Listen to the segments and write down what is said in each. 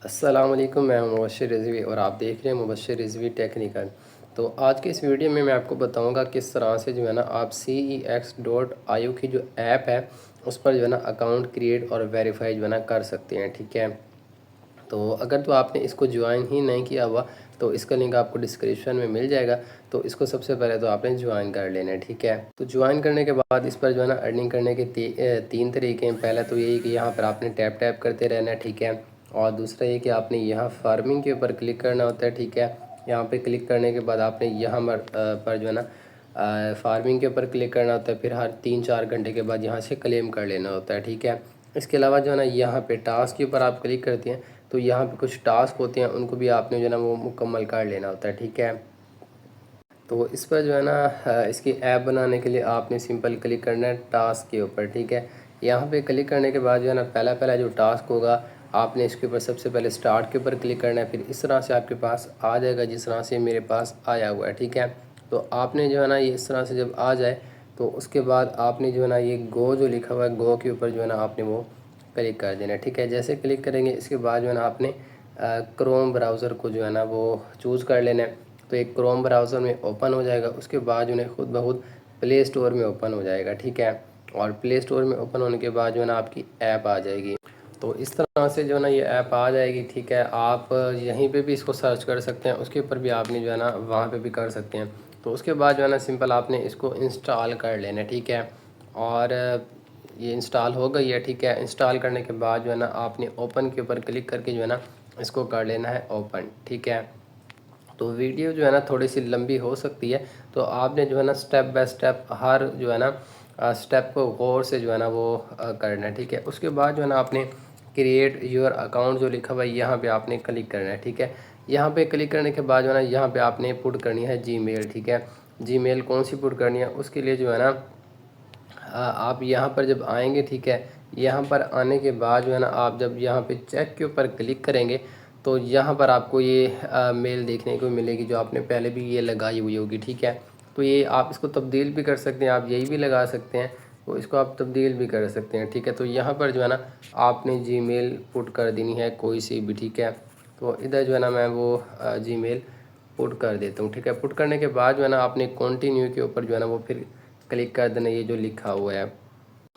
अस्सलाम वालेकुम, मैं हूं मुबश्शिर रिज़वी और आप देख रहे हैं मुबश्शिर रिज़वी टेक्निकल। तो आज के इस वीडियो में मैं आपको बताऊंगा किस तरह से जो है ना आप CEX.IO की जो ऐप है उस पर जो है ना अकाउंट क्रिएट और वेरीफाई जो है ना कर सकते हैं। ठीक है, तो अगर तो आपने इसको ज्वाइन ही नहीं किया हुआ तो इसका लिंक आपको डिस्क्रिप्शन में मिल जाएगा। तो इसको सबसे पहले तो आपने ज्वाइन कर लेना है। ठीक है, तो ज्वाइन करने के बाद इस पर जो है ना अर्निंग करने के तीन तरीके हैं। पहला तो यही कि यहाँ पर आपने टैप टैप करते रहना है। ठीक है, और दूसरा ये कि आपने यहाँ फार्मिंग के ऊपर क्लिक करना होता है। ठीक है, यहाँ पे क्लिक करने के बाद आपने यहाँ पर जो है ना फार्मिंग के ऊपर क्लिक करना होता है। फिर हर 3-4 घंटे के बाद यहाँ से क्लेम कर लेना होता है। ठीक है, इसके अलावा जो है ना यहाँ पे टास्क के ऊपर आप क्लिक करते हैं तो यहाँ पे कुछ टास्क होते हैं, उनको भी आपने जो है ना वो मुकम्मल कर लेना होता है। ठीक है, तो इस पर जो है ना इसकी ऐप बनाने के लिए आपने सिंपल क्लिक करना है टास्क के ऊपर। ठीक है, यहाँ पे क्लिक करने के बाद जो है ना पहला पहला जो टास्क होगा आपने इसके ऊपर सबसे पहले स्टार्ट के ऊपर क्लिक करना है। फिर इस तरह से आपके पास आ जाएगा जिस तरह से मेरे पास आया हुआ है। ठीक है, तो आपने जो है ना ये इस तरह से जब आ जाए तो उसके बाद आपने जो है ना ये गो जो लिखा हुआ है गो के ऊपर जो है ना आपने वो क्लिक कर देना है। ठीक है, जैसे क्लिक करेंगे इसके बाद जो है ना आपने क्रोम ब्राउज़र को जो है ना वो चूज़ कर लेना है। तो एक क्रोम ब्राउज़र में ओपन हो जाएगा, उसके बाद उन्हें खुद ब खुद प्ले स्टोर में ओपन हो जाएगा। ठीक है, और प्ले स्टोर में ओपन होने के बाद जो है ना आपकी ऐप आ जाएगी। तो इस तरह से जो है ना ये ऐप आ जाएगी। ठीक है, आप यहीं पे भी इसको सर्च कर सकते हैं, उसके ऊपर भी आपने जो है ना वहाँ पे भी कर सकते हैं। तो उसके बाद जो है ना सिंपल आपने इसको इंस्टॉल कर लेना है। ठीक है, और ये इंस्टॉल हो गई है। ठीक है, इंस्टॉल करने के बाद जो है ना आपने ओपन के ऊपर क्लिक करके जो है ना इसको कर लेना है ओपन। ठीक है, तो वीडियो जो है ना थोड़ी सी लंबी हो सकती है, तो आपने जो है ना स्टेप बाय स्टेप हर जो है ना स्टेप को गौर से जो है ना वो करना है। ठीक है, उसके बाद जो है ना आपने क्रिएट योर अकाउंट जो लिखा हुआ है यहाँ पे आपने क्लिक करना है। ठीक है, यहाँ पे क्लिक करने के बाद जो है ना यहाँ पे आपने पुट करनी है जीमेल। ठीक है, जीमेल कौन सी पुट करनी है उसके लिए जो है ना आप यहाँ पर जब आएंगे, ठीक है, यहाँ पर आने के बाद जो है ना आप जब यहाँ पे चेक के ऊपर क्लिक करेंगे तो यहाँ पर आपको ये मेल देखने को मिलेगी जो आपने पहले भी ये लगाई हुई होगी। ठीक है, तो ये आप इसको तब्दील भी कर सकते हैं, आप यही भी लगा सकते हैं, तो इसको आप तब्दील भी कर सकते हैं। ठीक है, तो यहाँ पर जो है ना आपने जीमेल पुट कर देनी है कोई सी भी। ठीक है, तो इधर जो है ना मैं वो जीमेल पुट कर देता हूँ। ठीक है, पुट करने के बाद जो है ना आपने कंटिन्यू के ऊपर जो है ना वो फिर क्लिक कर देना ये जो लिखा हुआ है।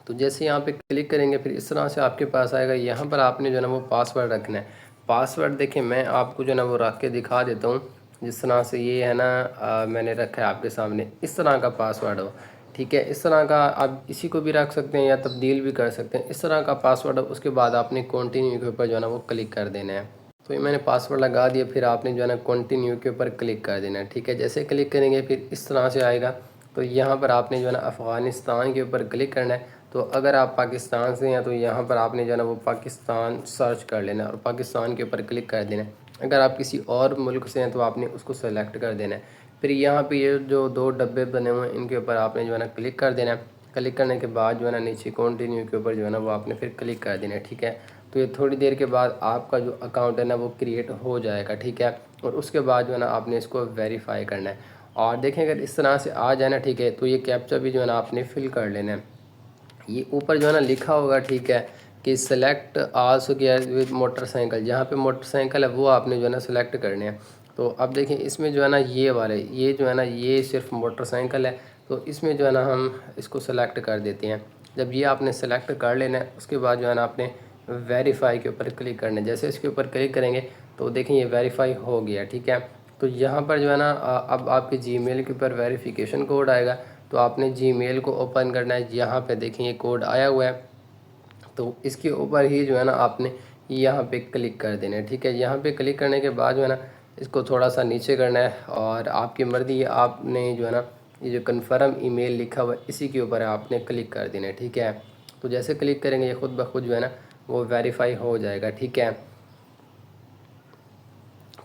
तो जैसे यहाँ पे क्लिक करेंगे फिर इस तरह से आपके पास आएगा। यहाँ पर आपने जो है ना वो पासवर्ड रखना है। पासवर्ड देखिए मैं आपको जो है ना वो रख के दिखा देता हूँ। जिस तरह से ये है ना मैंने रखा है आपके सामने, इस तरह का पासवर्ड हो। ठीक है, इस तरह का आप इसी को भी रख सकते हैं या तब्दील भी कर सकते हैं। इस तरह का पासवर्ड हो, उसके बाद आपने कंटिन्यू के ऊपर जो है ना वो क्लिक कर देना है। तो ये मैंने पासवर्ड लगा दिया, फिर आपने जो है ना कंटिन्यू के ऊपर क्लिक कर देना है। ठीक है, जैसे क्लिक करेंगे फिर इस तरह से आएगा। तो यहाँ पर आपने जो है ना अफ़गानिस्तान के ऊपर क्लिक करना है। तो अगर आप पाकिस्तान से हैं तो यहाँ पर आपने जो है ना वो पाकिस्तान सर्च कर लेना है और पाकिस्तान के ऊपर क्लिक कर देना है। अगर आप किसी और मुल्क से हैं तो आपने उसको सेलेक्ट कर देना है। फिर यहाँ पे ये जो दो डब्बे बने हुए हैं इनके ऊपर आपने जो है ना क्लिक कर देना है। क्लिक करने के बाद जो है ना नीचे कंटिन्यू के ऊपर जो है ना वो आपने फिर क्लिक कर देना है। ठीक है, तो ये थोड़ी देर के बाद आपका जो अकाउंट है ना वो क्रिएट हो जाएगा। ठीक है, और उसके बाद जो है ना आपने इसको वेरीफाई करना है। और देखें अगर इस तरह से आ जाए ना, ठीक है, तो ये कैप्चा भी जो है ना आपने फिल कर लेना है। ये ऊपर जो है ना लिखा होगा, ठीक है, कि सेलेक्ट आल्सो किया विद मोटरसाइकिल, जहाँ पे मोटरसाइकिल है वो आपने जो है ना सेलेक्ट करने हैं। तो अब देखिए इसमें जो है ना ये वाले ये जो है ना ये सिर्फ मोटरसाइकिल है, तो इसमें जो है ना हम इसको सेलेक्ट कर देते हैं। जब ये आपने सेलेक्ट कर लेना है उसके बाद जो है ना आपने वेरीफाई के ऊपर क्लिक करना है। जैसे इसके ऊपर क्लिक करेंगे तो देखें ये वेरीफाई हो गया। ठीक है, तो यहाँ पर जो है ना अब आपके जीमेल के ऊपर वेरिफिकेशन कोड आएगा। तो आपने जीमेल को ओपन करना है, यहाँ पे देखें ये कोड आया हुआ है, तो इसके ऊपर ही जो है ना आपने यहाँ पे क्लिक कर देना है। ठीक है, यहाँ पे क्लिक करने के बाद जो है ना इसको थोड़ा सा नीचे करना है और आपकी मर्ज़ी है, आपने जो है ना ये जो कन्फर्म ईमेल लिखा हुआ है इसी के ऊपर आपने क्लिक कर देना है। ठीक है, तो जैसे क्लिक करेंगे ये खुद ब खुद जो है ना वो वेरीफाई हो जाएगा। ठीक है,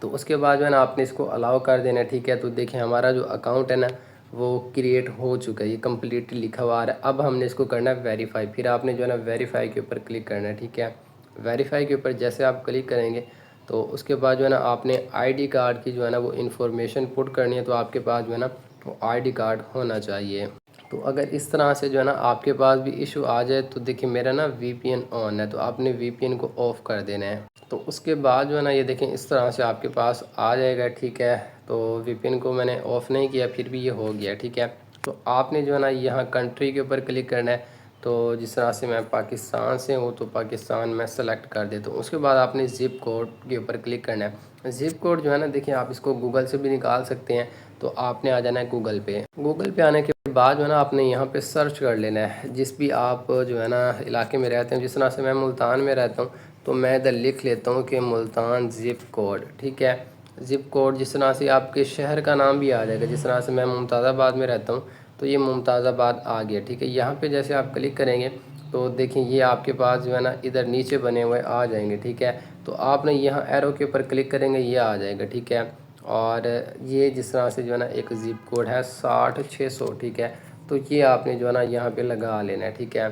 तो उसके बाद जो है ना आपने इसको अलाउ कर देना है। ठीक है, तो देखिए हमारा जो अकाउंट है ना वो क्रिएट हो चुका है, ये कम्प्लीट लिखा हुआ आ रहा है। अब हमने इसको करना है वेरीफाई, फिर आपने जो है ना वेरीफाई के ऊपर क्लिक करना है। ठीक है, वेरीफाई के ऊपर जैसे आप क्लिक करेंगे तो उसके बाद जो है ना आपने आईडी कार्ड की जो है ना वो इन्फॉर्मेशन पुट करनी है। तो आपके पास जो है ना वो आईडी कार्ड होना चाहिए। तो अगर इस तरह से जो है ना आपके पास भी इशू आ जाए तो देखिए मेरा ना वीपीएन ऑन है, तो आपने वीपीएन को ऑफ़ कर देना है। तो उसके बाद जो है ना ये देखें इस तरह से आपके पास आ जाएगा, ठीक है। तो वीपीएन को मैंने ऑफ़ नहीं किया, फिर भी ये हो गया, ठीक है। तो आपने जो है ना यहाँ कंट्री के ऊपर क्लिक करना है। तो जिस तरह से मैं पाकिस्तान से हूँ तो पाकिस्तान मैं सेलेक्ट कर देता हूँ। उसके बाद आपने ज़िप कोड के ऊपर क्लिक करना है। ज़िप कोड जो है ना देखिए आप इसको गूगल से भी निकाल सकते हैं। तो आपने आ जाना है गूगल पे। गूगल पे आने के बाद जो है ना आपने यहाँ पे सर्च कर लेना है जिस भी आप जो है ना इलाके में रहते हैं। जिस तरह से मैं मुल्तान में रहता हूँ तो मैं इधर लिख लेता हूँ कि मुल्तान ज़िप कोड, ठीक है। ज़िप कोड जिस तरह से आपके शहर का नाम भी आ जाएगा। जिस तरह से मैं मुमताज़ाबाद में रहता हूँ तो ये मुमताज़ाबाद आ गया, ठीक है। यहाँ पे जैसे आप क्लिक करेंगे तो देखिए ये आपके पास जो है ना इधर नीचे बने हुए आ जाएंगे, ठीक है। तो आपने यहाँ एरो के ऊपर क्लिक करेंगे, ये आ जाएगा, ठीक है। और ये जिस तरह से जो है ना एक ज़िप कोड है 60-600, ठीक है। तो ये आपने जो है ना यहाँ पे लगा लेना है, ठीक है।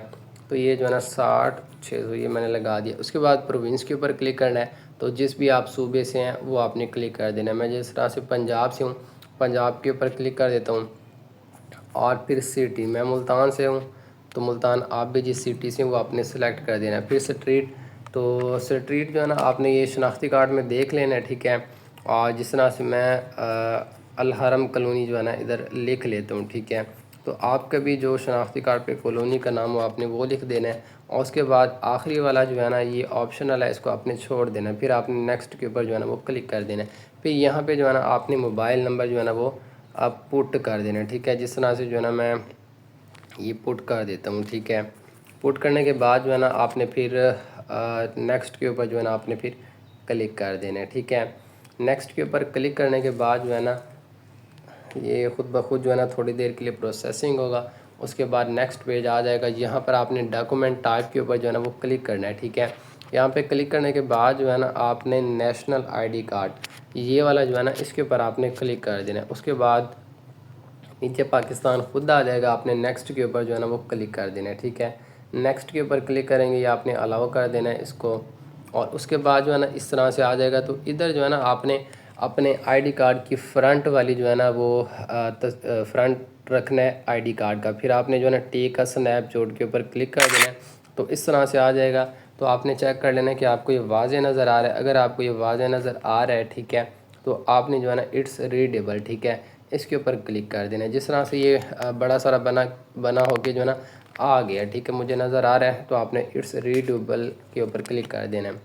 तो ये जो है ना 60-600 ये मैंने लगा दिया। उसके बाद प्रोविंस के ऊपर क्लिक करना है। तो जिस भी आप सूबे से हैं वो आपने क्लिक कर देना है। मैं जिस तरह से पंजाब से हूँ, पंजाब के ऊपर क्लिक कर देता हूँ। और फिर सिटी, मैं मुल्तान से हूँ तो मुल्तान आप भी जिस सिटी से वो आपने सेलेक्ट कर देना है। फिर स्ट्रीट, तो स्ट्रीट जो है ना आपने ये शनाख्ती कार्ड में देख लेना है, ठीक है। और जिस तरह से मैं अल हरम कॉलोनी जो है ना इधर लिख लेता हूँ, ठीक है। तो आपका भी जो शनाख्ती कार्ड पे कॉलोनी का नाम हो आपने वो लिख देना है। और उसके बाद आखिरी वाला जो है ना ये ऑप्शनल है, इसको आपने छोड़ देना है। फिर आपने नेक्स्ट के ऊपर जो है ना वो क्लिक कर देना है। फिर यहाँ पे जो है ना आपने मोबाइल नंबर जो है ना वो आप पुट कर देना, ठीक है। जिस तरह से जो है ना मैं ये पुट कर देता हूँ, ठीक है। पुट करने के बाद जो है ना आपने फिर नेक्स्ट के ऊपर जो है ना आपने फिर क्लिक कर देना है, ठीक है। नेक्स्ट के ऊपर क्लिक करने के बाद जो है ना ये ख़ुद ब खुद जो है ना थोड़ी देर के लिए प्रोसेसिंग होगा। उसके बाद नेक्स्ट पेज आ जाएगा। यहाँ पर आपने डॉक्यूमेंट टाइप के ऊपर जो है ना वो क्लिक करना है, ठीक है। यहाँ पे क्लिक करने के बाद जो है ना आपने नेशनल आईडी कार्ड ये वाला जो है ना इसके ऊपर आपने क्लिक कर देना है। उसके बाद नीचे पाकिस्तान खुद आ जाएगा। आपने नेक्स्ट के ऊपर जो है ना वो क्लिक कर देना है, ठीक है। नेक्स्ट के ऊपर क्लिक करेंगे या आपने अलाउ कर देना है इसको। और उसके बाद जो है ना इस तरह से आ जाएगा। तो इधर जो है ना आपने अपने आईडी कार्ड की फ़्रंट वाली जो है ना वो फ्रंट रखना है आईडी कार्ड का। फिर आपने जो है ना टेक का स्नैपशॉट के ऊपर क्लिक कर देना है। तो इस तरह से आ जाएगा। तो आपने चेक कर लेना कि आपको ये वाज़ेह नज़र आ रहा है। अगर आपको ये वाज़ेह नज़र आ रहा है, ठीक है, तो आपने जो है ना इट्स रीडेबल, ठीक है, इसके ऊपर क्लिक कर देना है। जिस तरह से ये बड़ा सारा बना होके जो है ना आ गया, ठीक है, मुझे नज़र आ रहा है। तो आपने इट्स रीडेबल के ऊपर क्लिक कर देना है।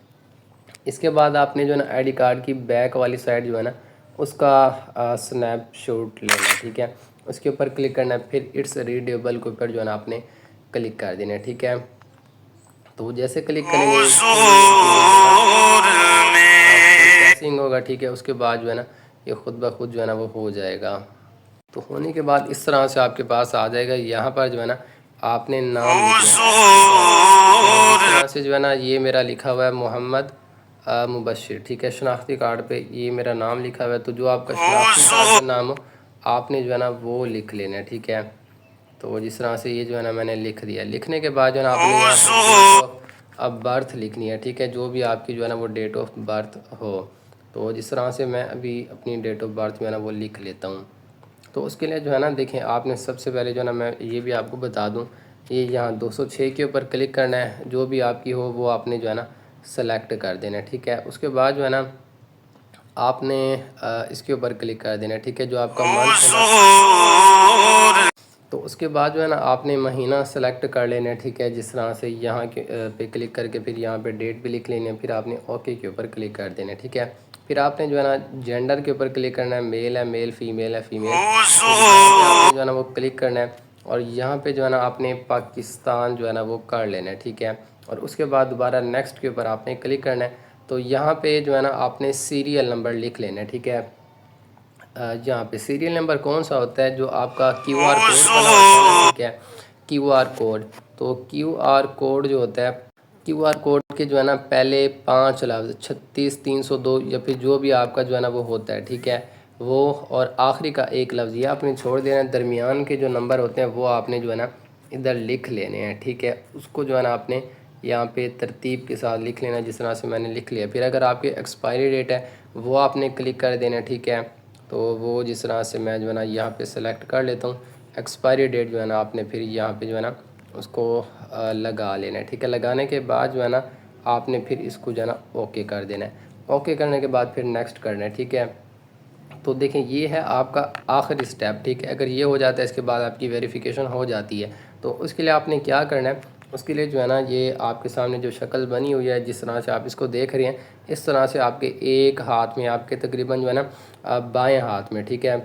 इसके बाद आपने जो है ना आईडी कार्ड की बैक वाली साइड जो है ना उसका स्नैपशॉट लेना है, ठीक है। उसके ऊपर क्लिक करना है। फिर इट्स रीडेबल के ऊपर जो है ना आपने क्लिक कर देना है, ठीक है। तो जैसे क्लिक करेंगे प्रोसेसिंग होगा, ठीक है। उसके बाद जो है ना ये ख़ुद ब खुद जो है ना वो हो जाएगा। तो होने के बाद इस तरह से आपके पास आ जाएगा। यहाँ पर जो है ना आपने नाम लिखना है। इस तरह से जो है ना ये मेरा लिखा हुआ है मोहम्मद मुबशिर, ठीक है। शनाख्ती कार्ड पे ये मेरा नाम लिखा हुआ है। तो जो आपका शनाख्ती कार्ड का नाम हो आपने जो है ना वो लिख लेना है, ठीक है। तो जिस तरह से ये जो है ना मैंने लिख दिया। लिखने के बाद जो है ना आपने यहाँ पर डेट ऑफ अब बर्थ लिखनी है, ठीक है, जो भी आपकी जो है ना वो डेट ऑफ बर्थ हो। तो जिस तरह से मैं अभी अपनी डेट ऑफ बर्थ जो है ना वो लिख लेता हूँ। तो उसके लिए जो है ना देखें आपने सबसे पहले जो है ना मैं ये भी आपको बता दूँ, ये यहाँ 206 के ऊपर क्लिक करना है। जो भी आपकी हो वो आपने जो है ना सेलेक्ट कर देना है, ठीक है। उसके बाद जो है ना आपने इसके ऊपर क्लिक कर देना है, ठीक है, जो आपका मंथ है। तो उसके बाद जो है ना आपने महीना सेलेक्ट कर लेना है, ठीक है। जिस तरह से यहाँ के पे क्लिक करके फिर यहाँ पे डेट भी लिख लेनी है। फिर आपने ओके के ऊपर क्लिक कर देना है, ठीक है। फिर आपने जो है ना जेंडर के ऊपर क्लिक करना है। मेल है मेल, फीमेल है फीमेल, आपने जो है ना वो क्लिक करना है। और यहाँ पे जो है ना आपने पाकिस्तान जो है ना वो कर लेना है, ठीक है। और उसके बाद दोबारा नेक्स्ट के ऊपर आपने क्लिक करना है। तो यहाँ पे जो है ना आपने सीरियल नंबर लिख लेना है, ठीक है। यहाँ पे सीरियल नंबर कौन सा होता है, जो आपका QR कोड बना होता है, ठीक है, QR कोड। तो QR कोड जो होता है, QR कोड के जो है ना पहले 5 लफ्ज़ 36 302 या फिर जो भी आपका जो है ना वो होता है, ठीक है, वो, और आखिरी का एक लफ्ज़ ये आपने छोड़ देना है। दरमियान के जो नंबर होते हैं वो आपने जो है ना इधर लिख लेने हैं, ठीक है। उसको जो है ना आपने यहाँ पे तरतीब के साथ लिख लेना, जिस तरह से मैंने लिख लिया। फिर अगर आपकी एक्सपायरी डेट है वो आपने क्लिक कर देना, ठीक है। तो वो जिस तरह से मैं जो है ना यहाँ पे सेलेक्ट कर लेता हूँ। एक्सपायरी डेट जो है ना आपने फिर यहाँ पे जो है ना उसको लगा लेना है, ठीक है। लगाने के बाद जो है ना आपने फिर इसको जो है ना ओके कर देना है। ओके करने के बाद फिर नेक्स्ट करना है, ठीक है। तो देखें ये है आपका आखिरी स्टेप, ठीक है। अगर ये हो जाता है इसके बाद आपकी वेरिफिकेशन हो जाती है। तो उसके लिए आपने क्या करना है, उसके लिए जो है ना ये आपके सामने जो शक्ल बनी हुई है, जिस तरह से आप इसको देख रहे हैं, इस तरह से आपके एक हाथ में, आपके तकरीबन जो है ना बाएं हाथ में, ठीक है,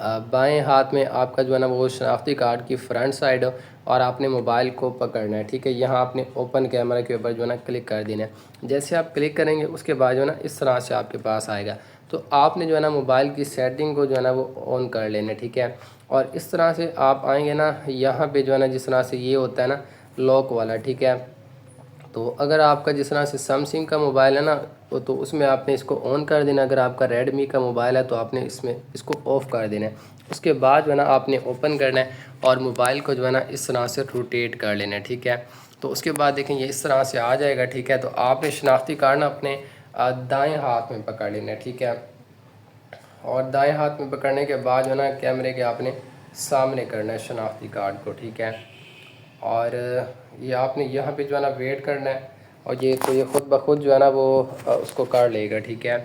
बाएं हाथ में आपका जो है ना वो शनाख्ती कार्ड की फ्रंट साइड और आपने मोबाइल को पकड़ना है, ठीक है। यहाँ आपने ओपन कैमरा के ऊपर जो है ना क्लिक कर देना है। जैसे आप क्लिक करेंगे उसके बाद जो है ना इस तरह से आपके पास आएगा। तो आपने जो है ना मोबाइल की सेटिंग को जो है ना वो ऑन कर लेना है, ठीक है। और इस तरह से आप आएंगे ना यहाँ पे जो है ना, जिस तरह से ये होता है ना लॉक वाला, ठीक है। तो अगर आपका जिस तरह से सैमसंग का मोबाइल है ना तो उसमें आपने इसको ऑन कर देना। अगर आपका रेडमी का मोबाइल है तो आपने इसमें इसको ऑफ़ कर देना है। उसके बाद जो है ना आपने ओपन करना है और मोबाइल को जो है ना इस तरह से रोटेट कर लेना है, ठीक है। तो उसके बाद देखें ये इस तरह से आ जाएगा, ठीक है। तो आपने शनाख्ती कार्ड ना अपने दाएँ हाथ में पकड़ लेना है, ठीक है। और दाएँ हाथ में पकड़ने के बाद जो है ना कैमरे के आपने सामने करना है शनाख्ती कार्ड को, ठीक है। और ये आपने यहाँ पे जो है ना वेट करना है और ये तो ये ख़ुद ब खुद जो है ना वो उसको कर लेगा, ठीक है।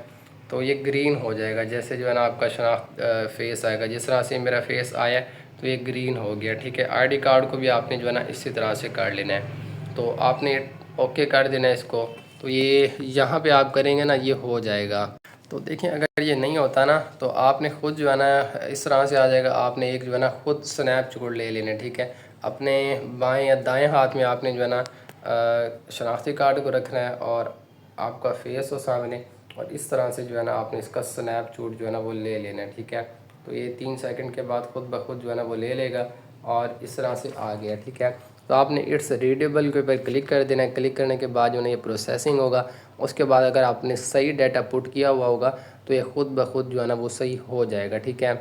तो ये ग्रीन हो जाएगा जैसे जो है ना आपका शनाख्त फेस आएगा। जिस तरह से मेरा फेस आया तो ये ग्रीन हो गया, ठीक है। आईडी कार्ड को भी आपने जो है ना इसी तरह से कर लेना है। तो आपने ओके कर देना है इसको। तो ये यहाँ पे आप करेंगे ना ये हो जाएगा। तो देखिए अगर ये नहीं होता ना तो आपने ख़ुद जो है ना इस तरह से आ जाएगा। आपने एक जो है ना ख़ुद स्नैपशॉट ले लेना, ठीक है। अपने बाएं या दाएं हाथ में आपने जो है ना शनाख्ती कार्ड को रखना है और आपका फेस हो सामने, और इस तरह से जो है ना आपने इसका स्नैपशॉट जो है ना वो ले लेना है, ठीक है। तो ये 3 सेकंड के बाद ख़ुद ब खुद जो है ना वो ले लेगा और इस तरह से आ गया, ठीक है। तो आपने इट्स रीडेबल के ऊपर क्लिक कर देना है। क्लिक करने के बाद जो है ये प्रोसेसिंग होगा। उसके बाद अगर आपने सही डाटा पुट किया हुआ होगा तो ये ख़ुद ब खुद जो है ना वो सही हो जाएगा, ठीक है।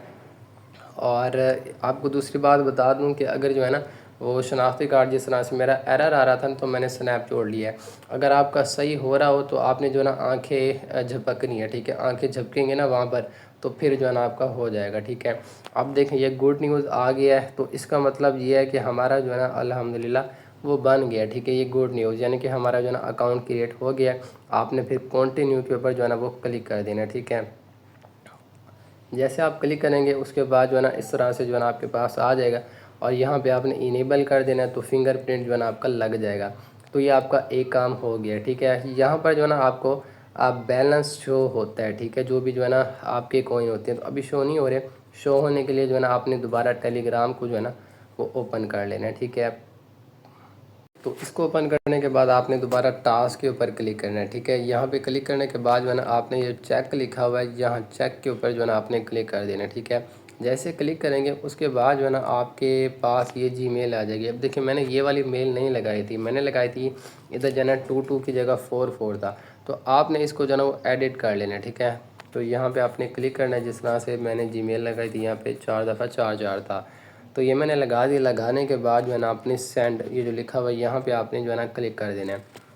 और आपको दूसरी बात बता दूं कि अगर जो है ना वो शनाख्ती कार्ड जिस तरह से मेरा एरर आ रहा था तो मैंने स्नैप जोड़ लिया है। अगर आपका सही हो रहा हो तो आपने जो है ना आंखें झपकनी है, ठीक है। आंखें झपकेंगे ना वहाँ पर तो फिर जो है ना आपका हो जाएगा, ठीक है। अब देखें ये गुड न्यूज़ आ गया है। तो इसका मतलब ये है कि हमारा जो है ना अल्हम्दुलिल्लाह वो बन गया, ठीक है। ये गुड न्यूज़ यानी कि हमारा जो है ना अकाउंट क्रिएट हो गया। आपने फिर कंटिन्यू के ऊपर जो है ना वो क्लिक कर देना, ठीक है। जैसे आप क्लिक करेंगे उसके बाद जो है ना इस तरह से जो है ना आपके पास आ जाएगा और यहाँ पे आपने इनेबल कर देना है तो फिंगरप्रिंट जो है ना आपका लग जाएगा। तो ये आपका एक काम हो गया, ठीक है। यहाँ पर जो है ना आपको आप बैलेंस शो होता है, ठीक है। जो भी जो है ना आपके कॉइन होते हैं तो अभी शो नहीं हो रहे। शो होने के लिए जो है ना आपने दोबारा टेलीग्राम को जो है ना वो ओपन कर लेना है, ठीक है। तो इसको ओपन करने के बाद आपने दोबारा टास्क के ऊपर क्लिक करना है, ठीक है। यहाँ पे क्लिक करने के बाद जो है ना आपने ये चेक लिखा हुआ है, यहाँ चेक के ऊपर जो है ना आपने क्लिक कर देना है, ठीक है। जैसे क्लिक करेंगे उसके बाद जो है ना आपके पास ये जीमेल आ जाएगी। अब देखिए मैंने ये वाली मेल नहीं लगाई थी, मैंने लगाई थी इधर जो है ना 22 की जगह 44 था। तो आपने इसको जो है ना वो एडिट कर लेना है, ठीक है। तो यहाँ पर आपने क्लिक करना है। जिस तरह से मैंने जीमेल लगाई थी यहाँ पर 4 दफ़ा 4 था। तो ये मैंने लगा दी। लगाने के बाद जो है ना आपने सेंड ये जो लिखा हुआ है यहाँ पे आपने जो है ना क्लिक कर देना है।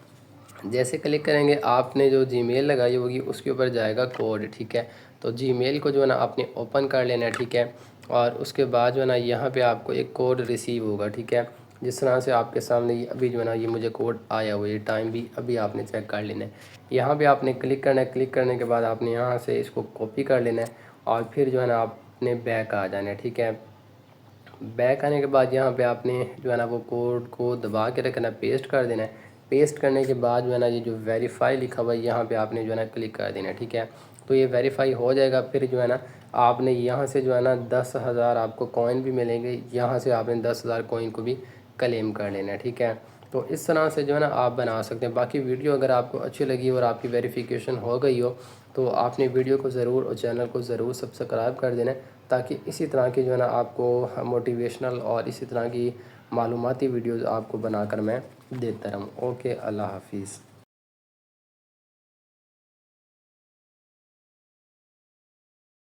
जैसे क्लिक करेंगे आपने जो जीमेल लगाई होगी उसके ऊपर जाएगा कोड, ठीक है। तो जीमेल को जो है ना आपने ओपन कर लेना है, ठीक है। और उसके बाद जो है ना यहाँ पे आपको एक कोड रिसीव होगा, ठीक है। जिस तरह से आपके सामने ये अभी जो है ना ये मुझे कोड आया हुआ है, टाइम भी अभी आपने चेक कर लेना है। यहाँ पे आपने क्लिक करना है। क्लिक करने के बाद आपने यहाँ से इसको कॉपी कर लेना है और फिर जो है ना आपने बैक आ जाना है, ठीक है। बैक आने के बाद यहाँ पे आपने जो है ना वो कोड को दबा के रखना है, पेस्ट कर देना है। पेस्ट करने के बाद जो है ना ये जो वेरीफाई लिखा हुआ है यहाँ पे आपने जो है ना क्लिक कर देना है, ठीक है। तो ये वेरीफाई हो जाएगा। फिर जो है ना आपने यहाँ से जो है ना 10,000 आपको कॉइन भी मिलेंगे। यहाँ से आपने 10,000 कॉइन को भी क्लेम कर लेना है, ठीक है। तो इस तरह से जो है ना आप बना सकते हैं। बाकी वीडियो अगर आपको अच्छी लगी और आपकी वेरिफिकेशन हो गई हो तो आपने वीडियो को ज़रूर और चैनल को ज़रूर सब्सक्राइब कर देना है, ताकि इसी तरह की जो है ना आपको मोटिवेशनल और इसी तरह की मालूमाती वीडियोज़ आपको बनाकर मैं देता रहूँ। ओके, अल्लाह हाफिज़।